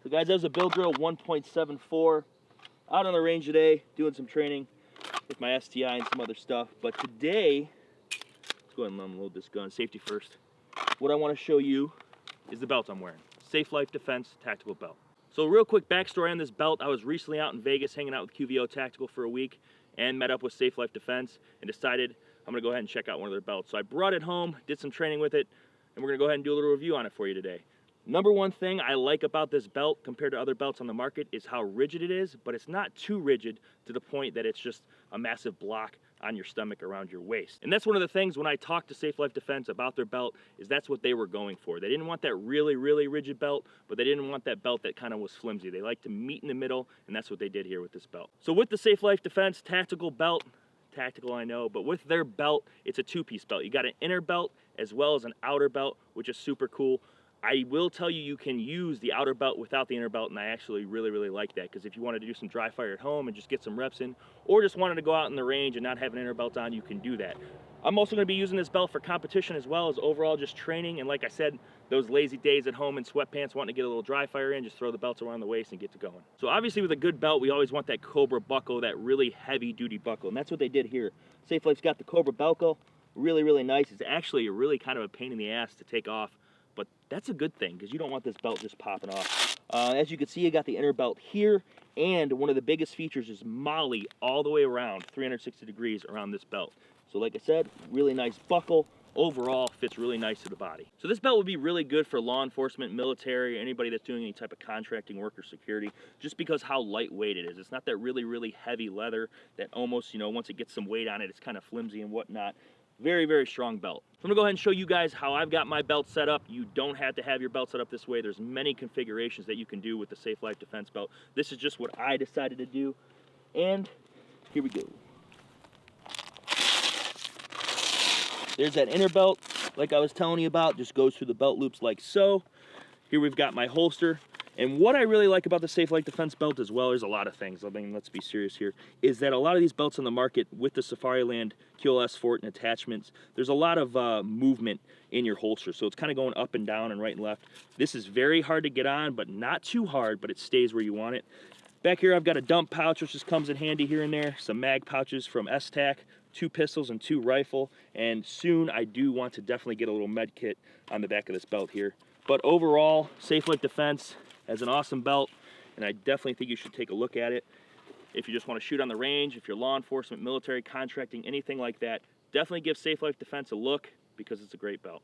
So guys, that was a build drill 1.74. Out on the range today, doing some training with my STI and some other stuff. But today, let's go ahead and unload this gun, safety first. What I want to show you is the belt I'm wearing. Safe Life Defense Tactical Belt. So real quick backstory on this belt. I was recently out in Vegas hanging out with QVO Tactical for a week and met up with Safe Life Defense and decided I'm gonna go ahead and check out one of their belts. So I brought it home, did some training with it, and we're gonna go ahead and do a little review on it for you today. Number one thing I like about this belt compared to other belts on the market is how rigid it is, but it's not too rigid to the point that it's just a massive block on your stomach around your waist. And that's one of the things when I talked to Safe Life Defense about their belt is that's what they were going for. They didn't want that really, really rigid belt, but they didn't want that belt that kind of was flimsy. They like to meet in the middle, and that's what they did here with this belt. So with the Safe Life Defense Tactical Belt, tactical I know, but with their belt, it's a two-piece belt. You got an inner belt as well as an outer belt, which is super cool. I will tell you, you can use the outer belt without the inner belt, and I actually really, really like that, because if you wanted to do some dry fire at home and just get some reps in, or just wanted to go out in the range and not have an inner belt on, you can do that. I'm also going to be using this belt for competition as well as overall just training, and like I said, those lazy days at home in sweatpants wanting to get a little dry fire in, just throw the belts around the waist and get to going. So obviously with a good belt, we always want that Cobra buckle, that really heavy duty buckle, and that's what they did here. Safe Life's got the Cobra buckle, really, really nice. It's actually a really kind of a pain in the ass to take off, but that's a good thing because you don't want this belt just popping off. As you can see, you got the inner belt here, and one of the biggest features is molly all the way around, 360 degrees around this belt. So like I said, really nice buckle. Overall, fits really nice to the body. So this belt would be really good for law enforcement, military, anybody that's doing any type of contracting work or security, just because how lightweight it is. It's not that really, really heavy leather that almost, you know, once it gets some weight on it, it's kind of flimsy and whatnot. Very, very strong belt. So I'm gonna go ahead and show you guys how I've got my belt set up. You don't have to have your belt set up this way. There's many configurations that you can do with the Safe Life Defense belt. This is just what I decided to do. And here we go. There's that inner belt, like I was telling you about, just goes through the belt loops like so. Here we've got my holster. And what I really like about the Safe Life Defense belt as well, there's a lot of things, I mean, let's be serious here, is that a lot of these belts on the market with the Safariland QLS Fort and attachments, there's a lot of movement in your holster. So it's kind of going up and down and right and left. This is very hard to get on, but not too hard, but it stays where you want it. Back here I've got a dump pouch, which just comes in handy here and there. Some mag pouches from STAC, 2 pistols and 2 rifle, and soon I do want to definitely get a little med kit on the back of this belt here. But overall, Safe Life Defense has an awesome belt, and I definitely think you should take a look at it. If you just want to shoot on the range, if you're law enforcement, military, contracting, anything like that, definitely give Safe Life Defense a look because it's a great belt.